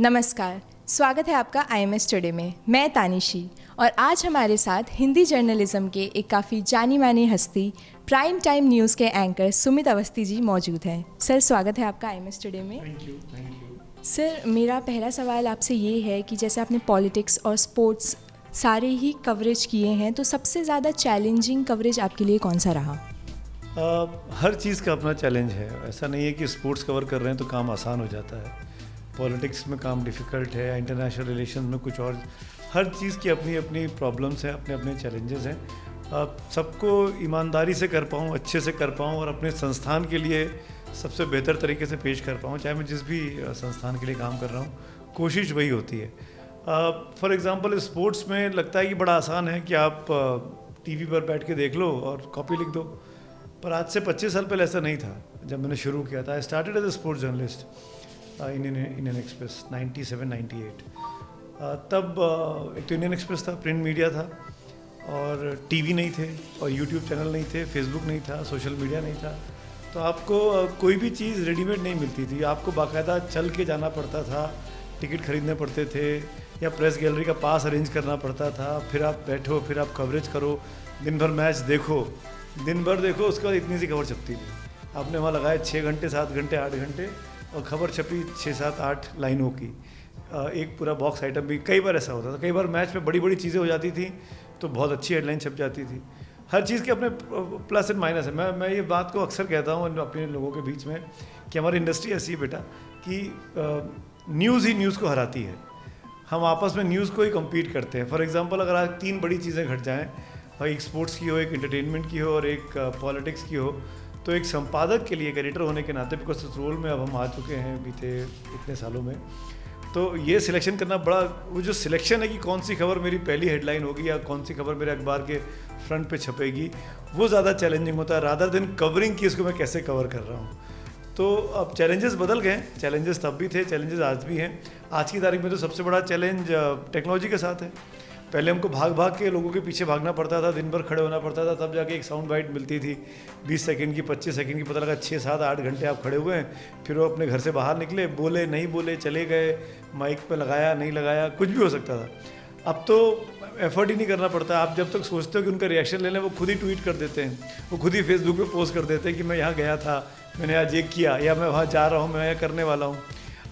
नमस्कार, स्वागत है आपका IMS टुडे में। मैं तानिशी और आज हमारे साथ हिंदी जर्नलिज्म के एक काफ़ी जानी मानी हस्ती प्राइम टाइम न्यूज़ के एंकर सुमित अवस्थी जी मौजूद हैं। सर, स्वागत है आपका IMS टुडे में। Thank you. सर, मेरा पहला सवाल आपसे ये है कि जैसे आपने पॉलिटिक्स और स्पोर्ट्स सारे ही कवरेज किए हैं, तो सबसे ज़्यादा चैलेंजिंग कवरेज आपके लिए कौन सा रहा? हर चीज़ का अपना चैलेंज है। ऐसा नहीं है कि स्पोर्ट्स कवर कर रहे हैं तो काम आसान हो जाता है। पॉलिटिक्स में काम डिफ़िकल्ट है, इंटरनेशनल रिलेशन में कुछ और। हर चीज़ की अपनी अपनी प्रॉब्लम्स हैं, अपने अपने चैलेंजेस हैं। सबको ईमानदारी से कर पाऊँ, अच्छे से कर पाऊँ और अपने संस्थान के लिए सबसे बेहतर तरीके से पेश कर पाऊँ, चाहे मैं जिस भी संस्थान के लिए काम कर रहा हूँ, कोशिश वही होती है। फॉर एग्ज़ाम्पल स्पोर्ट्स में लगता है कि बड़ा आसान है कि आप टीवी पर बैठ के देख लो और कॉपी लिख दो, पर आज से 25 साल पहले ऐसा नहीं था। जब मैंने शुरू किया था, I started as a sports journalist Indian Express 97-98। तब एक तो इंडियन एक्सप्रेस था, प्रिंट मीडिया था और टीवी नहीं थे और यूट्यूब चैनल नहीं थे, फेसबुक नहीं था, सोशल मीडिया नहीं था। तो आपको कोई भी चीज़ रेडीमेड नहीं मिलती थी, आपको बाकायदा चल के जाना पड़ता था, टिकट खरीदने पड़ते थे या प्रेस गैलरी का पास अरेंज करना पड़ता था। फिर आप बैठो, फिर आप कवरेज करो, दिन भर मैच देखो, दिन भर देखो, उसके बाद इतनी सी खबर छपती थी। आपने वहाँ लगाए 6 घंटे, 7 घंटे, 8 घंटे और खबर छपी 6, 7, 8 लाइनों की। एक पूरा बॉक्स आइटम भी कई बार ऐसा होता था। कई बार मैच में बड़ी बड़ी चीज़ें हो जाती थी तो बहुत अच्छी हेडलाइन छप जाती थी। हर चीज़ के अपने प्लस एंड माइनस है। मैं ये बात को अक्सर कहता हूँ अपने लोगों के बीच में कि हमारी इंडस्ट्री ऐसी है बेटा कि न्यूज़ ही न्यूज़ को हराती है। हम आपस में न्यूज़ को ही कम्पीट करते हैं। फॉर एग्जांपल, अगर आज 3 बड़ी चीज़ें घट जाएं, एक स्पोर्ट्स की हो, एक एंटरटेनमेंट की हो और एक पॉलिटिक्स की हो, तो एक संपादक के लिए, एक एडिटर होने के नाते, बिकॉज उस रोल में अब हम आ चुके हैं बीते इतने सालों में, तो ये सिलेक्शन करना बड़ा, वो जो सिलेक्शन है कि कौन सी खबर मेरी पहली हेडलाइन होगी या कौन सी खबर मेरे अखबार के फ्रंट पे छपेगी, वो ज़्यादा चैलेंजिंग होता है रादर देन कवरिंग की इसको मैं कैसे कवर कर रहा हूँ। तो अब चैलेंजेस बदल गए, चैलेंजेस तब भी थे, चैलेंजेस आज भी हैं। आज की तारीख में तो सबसे बड़ा चैलेंज टेक्नोलॉजी के साथ है। पहले हमको भाग भाग के लोगों के पीछे भागना पड़ता था, दिन भर खड़े होना पड़ता था, तब जाके एक साउंड बाइट मिलती थी 20 सेकंड की, 25 सेकंड की। पता लगा 6, 7, 8 घंटे आप खड़े हुए हैं, फिर वो अपने घर से बाहर निकले, बोले नहीं बोले, चले गए, माइक पे लगाया नहीं लगाया, कुछ भी हो सकता था। अब तो एफर्ट ही नहीं करना पड़ता। आप जब तक सोचते हो कि उनका रिएक्शन ले लें, वो खुद ही ट्वीट कर देते हैं, वो खुद ही फेसबुक पे पोस्ट कर देते हैं कि मैं यहाँ गया था, मैंने आज ये किया, या मैं वहाँ जा रहा हूँ, मैं यहाँ करने वाला हूँ।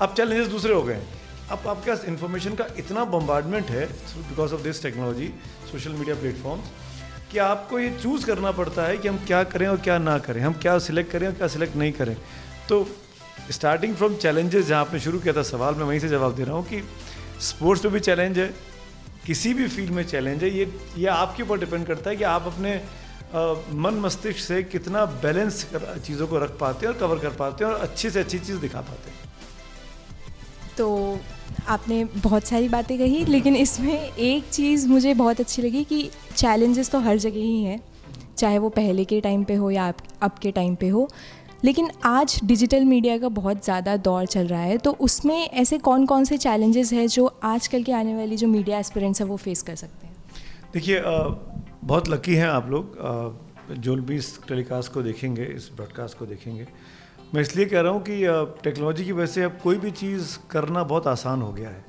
अब चैलेंजेस दूसरे हो गए हैं। अब आपके पास इन्फॉर्मेशन का इतना बम्बार्डमेंट है because of this technology, social media platforms, कि आपको ये चूज़ करना पड़ता है कि हम क्या करें और क्या ना करें, हम क्या सिलेक्ट करें और क्या सिलेक्ट नहीं करें। तो स्टार्टिंग फ्रॉम चैलेंजेस, जहाँ आपने शुरू किया था सवाल, मैं वहीं से जवाब दे रहा हूँ कि स्पोर्ट्स में भी चैलेंज है, किसी भी फील्ड में चैलेंज है। ये आपके ऊपर डिपेंड करता है कि आप अपने मन मस्तिष्क से कितना बैलेंस चीज़ों को रख पाते हैं और कवर कर पाते हैं और अच्छी से अच्छी चीज़ दिखा पाते हैं। तो आपने बहुत सारी बातें कही, लेकिन इसमें एक चीज़ मुझे बहुत अच्छी लगी कि चैलेंजेस तो हर जगह ही हैं, चाहे वो पहले के टाइम पे हो या अब के टाइम पे हो। लेकिन आज डिजिटल मीडिया का बहुत ज़्यादा दौर चल रहा है, तो उसमें ऐसे कौन कौन से चैलेंजेस हैं जो आजकल के आने वाली जो मीडिया एस्पिरेंट्स हैं वो फेस कर सकते हैं? देखिए, बहुत लकी हैं आप लोग जो भी इस टेलीकास्ट को देखेंगे, इस ब्रॉडकास्ट को देखेंगे। मैं इसलिए कह रहा हूँ कि टेक्नोलॉजी की वजह से अब कोई भी चीज़ करना बहुत आसान हो गया है।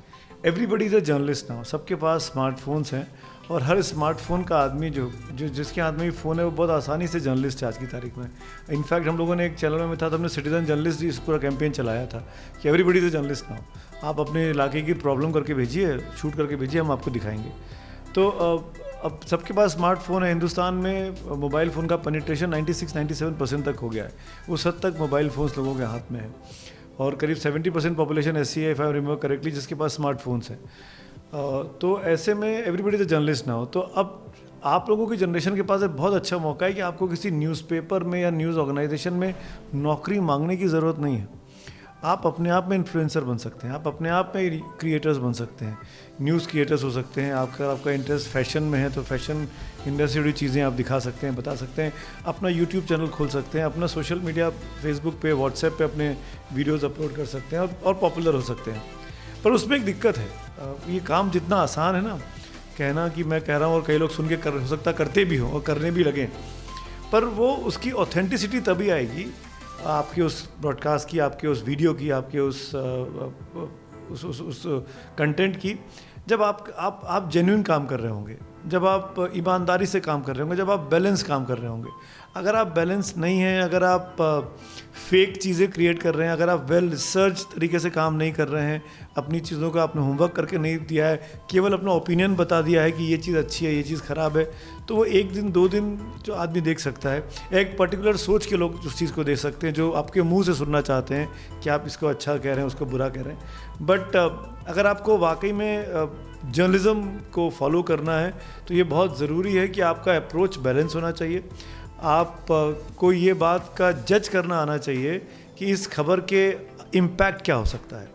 Everybody is a journalist now, सबके पास स्मार्टफोन्स हैं और हर स्मार्टफोन का आदमी जो जिसके हाथ में भी फ़ोन है वो बहुत आसानी से जर्नलिस्ट है आज की तारीख में। इनफैक्ट हम लोगों ने एक चैनल में था, तो हमने सिटीजन जर्नलिस्ट इस पूरा कैंपेन चलाया था कि everybody is a journalist now. आप अपने इलाके की प्रॉब्लम करके भेजिए, शूट करके भेजिए, हम आपको दिखाएंगे। तो अब सबके पास स्मार्टफोन है। हिंदुस्तान में मोबाइल फ़ोन का पेनिट्रेशन 96-97% तक हो गया है। उस हद तक मोबाइल फ़ोन्स लोगों के हाथ में है और करीब 70% पॉपुलेशन ऐसी है, इफ़ आई रिमेंबर करेक्टली, जिसके पास स्मार्टफोन्स हैं। तो ऐसे में एवरीबडी इज़ अ जर्नलिस्ट ना हो। तो अब आप लोगों की जनरेशन के पास एक बहुत अच्छा मौका है कि आपको किसी न्यूज़पेपर में या न्यूज़ ऑर्गेनाइजेशन में नौकरी मांगने की ज़रूरत नहीं है। आप अपने आप में इन्फ्लुएंसर बन सकते हैं, आप अपने आप में क्रिएटर्स बन सकते हैं, न्यूज़ क्रिएटर्स हो सकते हैं। आपका इंटरेस्ट फैशन में है तो फैशन इंडस्ट्री से जुड़ी चीज़ें आप दिखा सकते हैं, बता सकते हैं। अपना यूट्यूब चैनल खोल सकते हैं, अपना सोशल मीडिया फेसबुक पे, व्हाट्सएप पे अपने वीडियोज़ अपलोड कर सकते हैं और पॉपुलर हो सकते हैं। पर उसमें एक दिक्कत है, ये काम जितना आसान है ना कहना कि मैं कह रहा हूँ और कई लोग सुन के हो सकता करते भी हों और करने भी लगें, पर वो उसकी ऑथेंटिसिटी तभी आएगी आपके उस ब्रॉडकास्ट की, आपके उस वीडियो की, आपके उस उस कंटेंट की जब आप जेन्युइन काम कर रहे होंगे, जब आप ईमानदारी से काम कर रहे होंगे, जब आप बैलेंस काम कर रहे होंगे। अगर आप बैलेंस नहीं हैं, अगर आप फेक चीज़ें क्रिएट कर रहे हैं, अगर आप वेल रिसर्च तरीके से काम नहीं कर रहे हैं, अपनी चीज़ों का आपने होमवर्क करके नहीं दिया है, केवल अपना ओपिनियन बता दिया है कि ये चीज़ अच्छी है, ये चीज़ ख़राब है, तो वो एक दिन 2 दिन जो आदमी देख सकता है। एक पर्टिकुलर सोच के लोग उस चीज़ को देख सकते हैं जो आपके मुंह से सुनना चाहते हैं कि आप इसको अच्छा कह रहे हैं, उसको बुरा कह रहे हैं। बट अगर आपको वाकई में जर्नलिज्म को फॉलो करना है तो ये बहुत ज़रूरी है कि आपका अप्रोच बैलेंस होना चाहिए। आप को ये बात का जज करना आना चाहिए कि इस खबर के इम्पैक्ट क्या हो सकता है।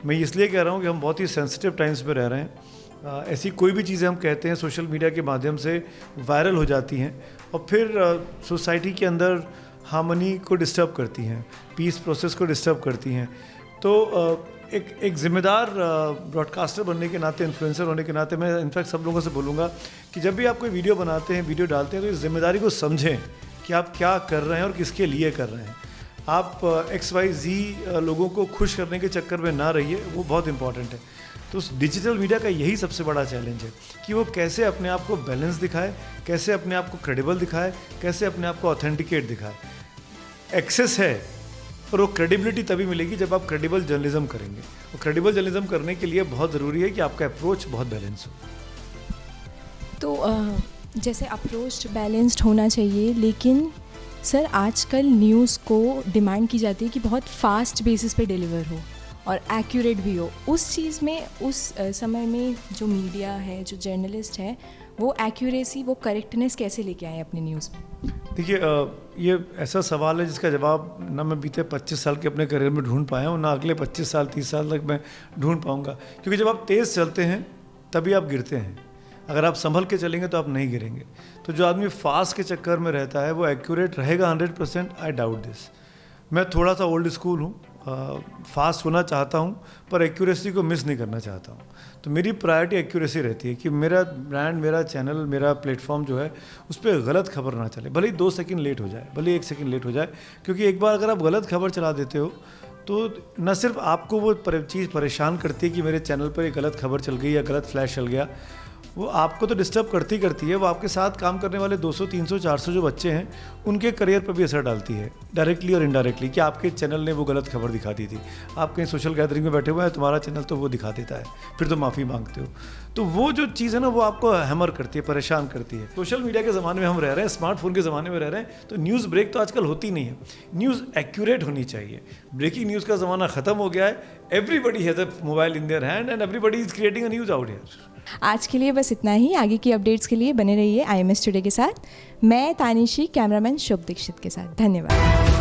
मैं इसलिए कह रहा हूँ कि हम बहुत ही सेंसिटिव टाइम्स में रह रहे हैं। ऐसी कोई भी चीज़ें हम कहते हैं सोशल मीडिया के माध्यम से वायरल हो जाती हैं और फिर सोसाइटी के अंदर हार्मनी को डिस्टर्ब करती हैं, पीस प्रोसेस को डिस्टर्ब करती हैं। तो एक ज़िम्मेदार ब्रॉडकास्टर बनने के नाते, इन्फ्लुएंसर होने के नाते मैं इनफैक्ट सब लोगों से बोलूँगा कि जब भी आप कोई वीडियो बनाते हैं, वीडियो डालते हैं, तो इस जिम्मेदारी को समझें कि आप क्या कर रहे हैं और किसके लिए कर रहे हैं। आप XYZ लोगों को खुश करने के चक्कर में ना रहिए, वो बहुत इंपॉर्टेंट है। तो डिजिटल मीडिया का यही सबसे बड़ा चैलेंज है कि वो कैसे अपने आप को बैलेंस दिखाए, कैसे अपने आप को क्रेडिबल दिखाए, कैसे अपने आप को ऑथेंटिकेट दिखाए। एक्सेस है पर वो क्रेडिबिलिटी तभी मिलेगी जब आप क्रेडिबल जर्नलिज्म करेंगे। और क्रेडिबल जर्नलिज्म करने के लिए बहुत ज़रूरी है कि आपका अप्रोच बहुत बैलेंस हो। तो जैसे अप्रोच बैलेंस्ड होना चाहिए, लेकिन सर आजकल न्यूज़ को डिमांड की जाती है कि बहुत फास्ट बेसिस पे डिलीवर हो और एक्यूरेट भी हो। उस चीज़ में उस समय में जो मीडिया है, जो जर्नलिस्ट है, वो एक्यूरेसी, वो करेक्टनेस कैसे लेके आए अपनी न्यूज़ में? देखिए, ये ऐसा सवाल है जिसका जवाब ना मैं बीते 25 साल के अपने करियर में ढूंढ पाया हूँ, ना अगले 25 साल 30 साल तक मैं ढूंढ पाऊँगा। क्योंकि जब आप तेज़ चलते हैं तभी आप गिरते हैं, अगर आप संभल के चलेंगे तो आप नहीं गिरेंगे। तो जो आदमी फास्ट के चक्कर में रहता है वो एक्यूरेट रहेगा 100%, आई डाउट दिस। मैं थोड़ा सा ओल्ड स्कूल हूँ, फास्ट होना चाहता हूँ पर एक्यूरेसी को मिस नहीं करना चाहता हूँ। तो मेरी प्रायोरिटी एक्यूरेसी रहती है कि मेरा ब्रांड, मेरा चैनल, मेरा प्लेटफॉर्म जो है उस पर गलत खबर ना चले, भले ही 2 सेकंड लेट हो जाए, भले ही 1 सेकंड लेट हो जाए। क्योंकि एक बार अगर आप गलत खबर चला देते हो तो न सिर्फ आपको वो चीज़ परेशान करती है कि मेरे चैनल पर एक गलत खबर चल गई या गलत फ्लैश चल गया, वो आपको तो डिस्टर्ब करती है, वो आपके साथ काम करने वाले 200, 300, 400 जो बच्चे हैं उनके करियर पर भी असर डालती है, डायरेक्टली और इनडायरेक्टली, कि आपके चैनल ने वो गलत खबर दिखा दी थी। आप कहीं सोशल गैदरिंग में बैठे हुए हैं, तुम्हारा चैनल तो वो दिखा देता है, फिर तो माफ़ी मांगते हो। तो वो जो चीज़ है ना, वो आपको हैमर करती है, परेशान करती है। सोशल मीडिया के ज़माने में हम रह रहे हैं, स्मार्टफोन के ज़माने में रह रहे हैं, तो न्यूज़ ब्रेक तो आजकल होती नहीं है। न्यूज़ एक्यूरेट होनी चाहिए। ब्रेकिंग न्यूज़ का ज़माना ख़त्म हो गया है। Everybody has a mobile in their hand and everybody is creating a news out here. आज के लिए बस इतना ही। आगे की अपडेट्स के लिए बने रहिए IMS टुडे के साथ। मैं तानिशी, कैमरामैन शुभ दीक्षित के साथ। धन्यवाद।